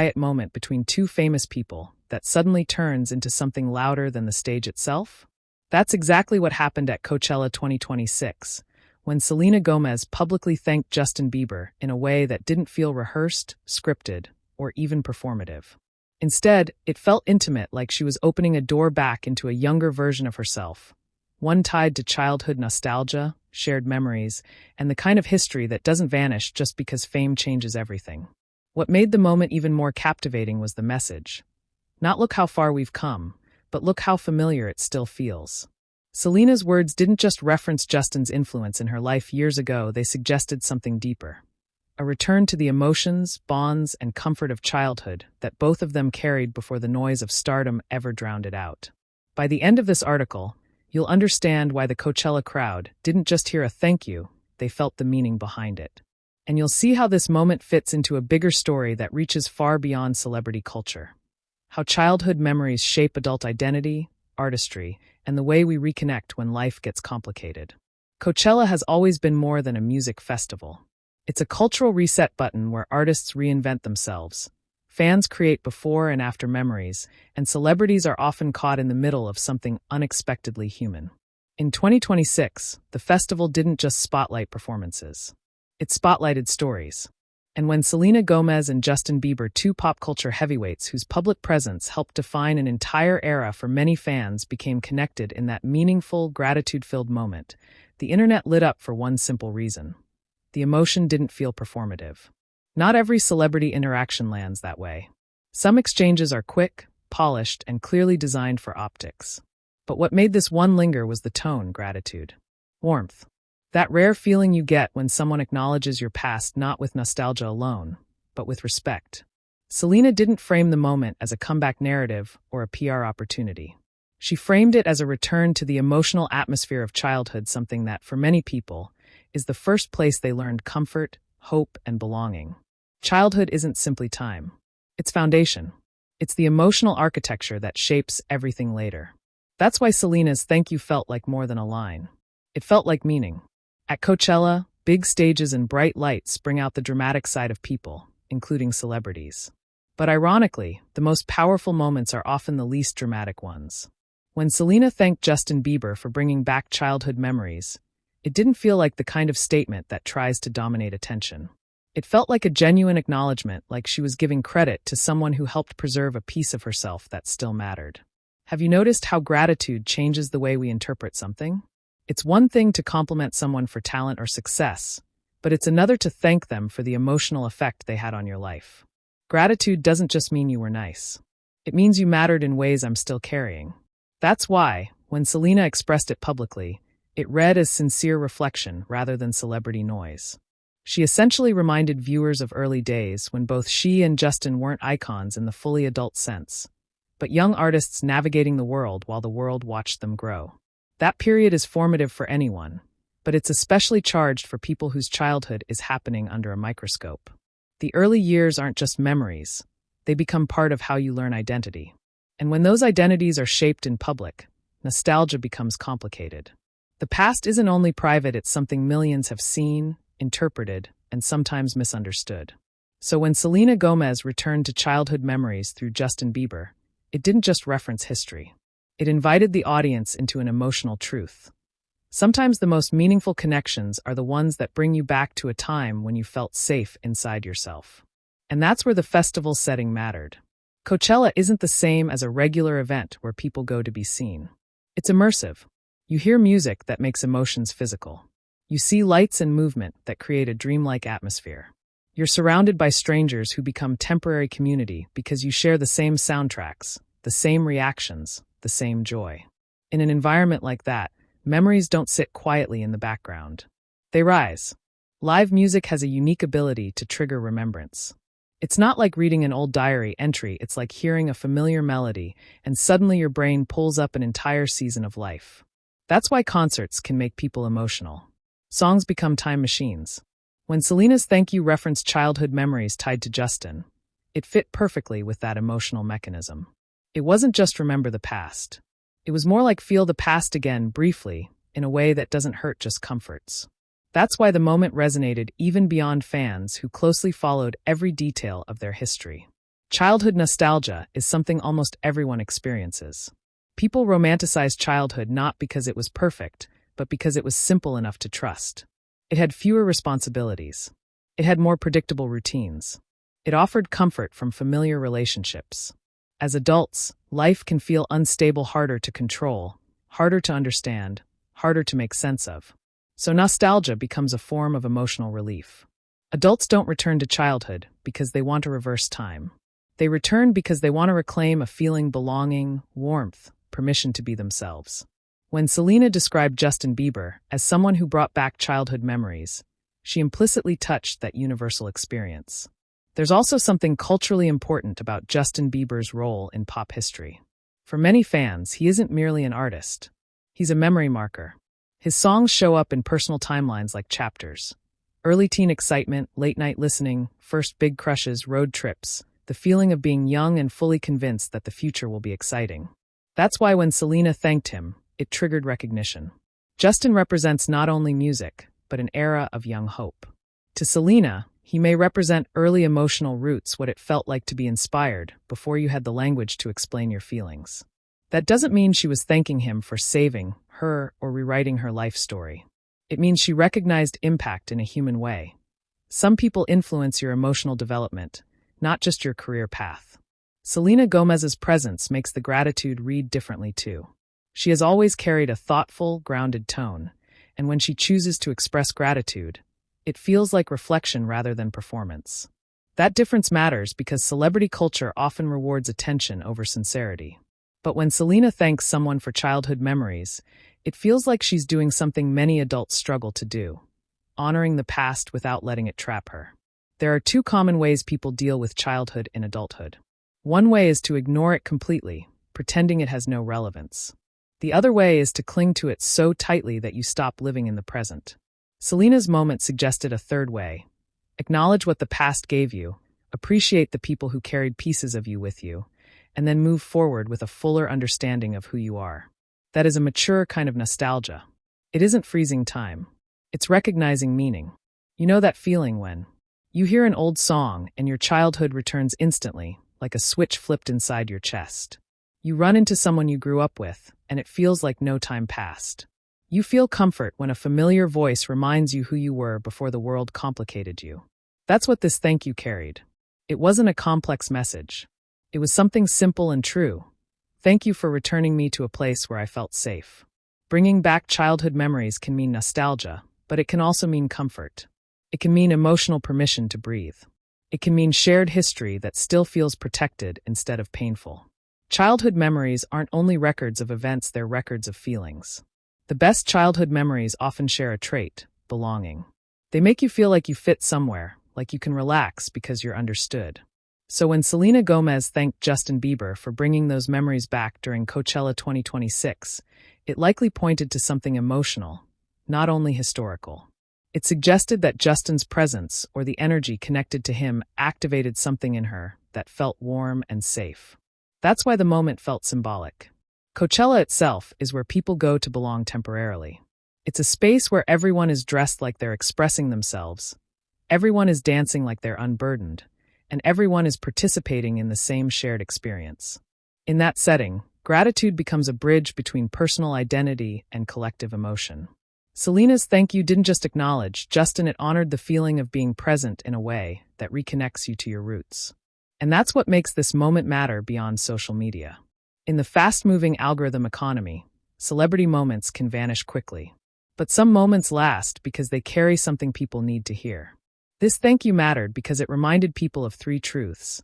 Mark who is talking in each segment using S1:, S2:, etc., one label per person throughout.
S1: quiet moment between two famous people that suddenly turns into something louder than the stage itself? That's exactly what happened at Coachella 2026, when Selena Gomez publicly thanked Justin Bieber in a way that didn't feel rehearsed, scripted, or even performative. Instead, it felt intimate, like she was opening a door back into a younger version of herself, one tied to childhood nostalgia, shared memories, and the kind of history that doesn't vanish just because fame changes everything. What made the moment even more captivating was the message. Not "look how far we've come," but "look how familiar it still feels." Selena's words didn't just reference Justin's influence in her life years ago, they suggested something deeper. A return to the emotions, bonds, and comfort of childhood that both of them carried before the noise of stardom ever drowned it out. By the end of this article, you'll understand why the Coachella crowd didn't just hear a thank you, they felt the meaning behind it. And you'll see how this moment fits into a bigger story that reaches far beyond celebrity culture. How childhood memories shape adult identity, artistry, and the way we reconnect when life gets complicated. Coachella has always been more than a music festival. It's a cultural reset button where artists reinvent themselves, fans create before and after memories, and celebrities are often caught in the middle of something unexpectedly human. In 2026, the festival didn't just spotlight performances. It spotlighted stories. And when Selena Gomez and Justin Bieber, two pop culture heavyweights whose public presence helped define an entire era for many fans, became connected in that meaningful, gratitude-filled moment, the internet lit up for one simple reason. The emotion didn't feel performative. Not every celebrity interaction lands that way. Some exchanges are quick, polished, and clearly designed for optics. But what made this one linger was the tone: gratitude. Warmth. That rare feeling you get when someone acknowledges your past not with nostalgia alone, but with respect. Selena didn't frame the moment as a comeback narrative or a PR opportunity. She framed it as a return to the emotional atmosphere of childhood, something that, for many people, is the first place they learned comfort, hope, and belonging. Childhood isn't simply time. It's foundation. It's the emotional architecture that shapes everything later. That's why Selena's thank you felt like more than a line. It felt like meaning. At Coachella, big stages and bright lights bring out the dramatic side of people, including celebrities. But ironically, the most powerful moments are often the least dramatic ones. When Selena thanked Justin Bieber for bringing back childhood memories, it didn't feel like the kind of statement that tries to dominate attention. It felt like a genuine acknowledgement, like she was giving credit to someone who helped preserve a piece of herself that still mattered. Have you noticed how gratitude changes the way we interpret something? It's one thing to compliment someone for talent or success, but it's another to thank them for the emotional effect they had on your life. Gratitude doesn't just mean you were nice. It means you mattered in ways I'm still carrying. That's why, when Selena expressed it publicly, it read as sincere reflection rather than celebrity noise. She essentially reminded viewers of early days when both she and Justin weren't icons in the fully adult sense, but young artists navigating the world while the world watched them grow. That period is formative for anyone, but it's especially charged for people whose childhood is happening under a microscope. The early years aren't just memories, they become part of how you learn identity. And when those identities are shaped in public, nostalgia becomes complicated. The past isn't only private, it's something millions have seen, interpreted, and sometimes misunderstood. So when Selena Gomez returned to childhood memories through Justin Bieber, it didn't just reference history. It invited the audience into an emotional truth. Sometimes the most meaningful connections are the ones that bring you back to a time when you felt safe inside yourself. And that's where the festival setting mattered. Coachella isn't the same as a regular event where people go to be seen. It's immersive. You hear music that makes emotions physical. You see lights and movement that create a dreamlike atmosphere. You're surrounded by strangers who become temporary community because you share the same soundtracks, the same reactions, the same joy. In an environment like that, memories don't sit quietly in the background. They rise. Live music has a unique ability to trigger remembrance. It's not like reading an old diary entry, it's like hearing a familiar melody, and suddenly your brain pulls up an entire season of life. That's why concerts can make people emotional. Songs become time machines. When Selena's thank you referenced childhood memories tied to Justin, it fit perfectly with that emotional mechanism. It wasn't just remember the past. It was more like feel the past again briefly, in a way that doesn't hurt, just comforts. That's why the moment resonated even beyond fans who closely followed every detail of their history. Childhood nostalgia is something almost everyone experiences. People romanticize childhood not because it was perfect, but because it was simple enough to trust. It had fewer responsibilities. It had more predictable routines. It offered comfort from familiar relationships. As adults, life can feel unstable, harder to control, harder to understand, harder to make sense of. So nostalgia becomes a form of emotional relief. Adults don't return to childhood because they want to reverse time. They return because they want to reclaim a feeling belonging, warmth, permission to be themselves. When Selena described Justin Bieber as someone who brought back childhood memories, she implicitly touched that universal experience. There's also something culturally important about Justin Bieber's role in pop history. For many fans, he isn't merely an artist. He's a memory marker. His songs show up in personal timelines like chapters. Early teen excitement, late-night listening, first big crushes, road trips, the feeling of being young and fully convinced that the future will be exciting. That's why when Selena thanked him, it triggered recognition. Justin represents not only music, but an era of young hope. To Selena, he may represent early emotional roots, what it felt like to be inspired before you had the language to explain your feelings. That doesn't mean she was thanking him for saving her or rewriting her life story. It means she recognized impact in a human way. Some people influence your emotional development, not just your career path. Selena Gomez's presence makes the gratitude read differently too. She has always carried a thoughtful, grounded tone, and when she chooses to express gratitude, it feels like reflection rather than performance. That difference matters because celebrity culture often rewards attention over sincerity. But when Selena thanks someone for childhood memories, it feels like she's doing something many adults struggle to do, honoring the past without letting it trap her. There are two common ways people deal with childhood in adulthood. One way is to ignore it completely, pretending it has no relevance. The other way is to cling to it so tightly that you stop living in the present. Selena's moment suggested a third way. Acknowledge what the past gave you, appreciate the people who carried pieces of you with you, and then move forward with a fuller understanding of who you are. That is a mature kind of nostalgia. It isn't freezing time. It's recognizing meaning. You know that feeling when you hear an old song and your childhood returns instantly, like a switch flipped inside your chest. You run into someone you grew up with, and it feels like no time passed. You feel comfort when a familiar voice reminds you who you were before the world complicated you. That's what this thank you carried. It wasn't a complex message. It was something simple and true. Thank you for returning me to a place where I felt safe. Bringing back childhood memories can mean nostalgia, but it can also mean comfort. It can mean emotional permission to breathe. It can mean shared history that still feels protected instead of painful. Childhood memories aren't only records of events, they're records of feelings. The best childhood memories often share a trait, belonging. They make you feel like you fit somewhere, like you can relax because you're understood. So when Selena Gomez thanked Justin Bieber for bringing those memories back during Coachella 2026, it likely pointed to something emotional, not only historical. It suggested that Justin's presence or the energy connected to him activated something in her that felt warm and safe. That's why the moment felt symbolic. Coachella itself is where people go to belong temporarily. It's a space where everyone is dressed like they're expressing themselves, everyone is dancing like they're unburdened, and everyone is participating in the same shared experience. In that setting, gratitude becomes a bridge between personal identity and collective emotion. Selena's thank you didn't just acknowledge Justin, it honored the feeling of being present in a way that reconnects you to your roots. And that's what makes this moment matter beyond social media. In the fast-moving algorithm economy, celebrity moments can vanish quickly. But some moments last because they carry something people need to hear. This thank you mattered because it reminded people of three truths.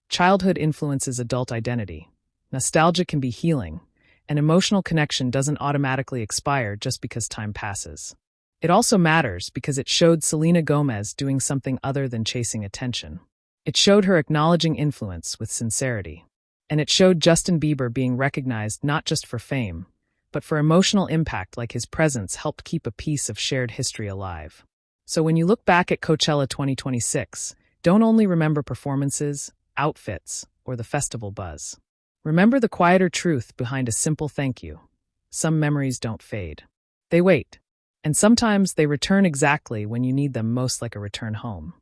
S1: Childhood influences adult identity. Nostalgia can be healing. And emotional connection doesn't automatically expire just because time passes. It also matters because it showed Selena Gomez doing something other than chasing attention. It showed her acknowledging influence with sincerity. And it showed Justin Bieber being recognized not just for fame, but for emotional impact, like his presence helped keep a piece of shared history alive. So when you look back at Coachella 2026, don't only remember performances, outfits, or the festival buzz. Remember the quieter truth behind a simple thank you. Some memories don't fade. They wait. And sometimes they return exactly when you need them most, like a return home.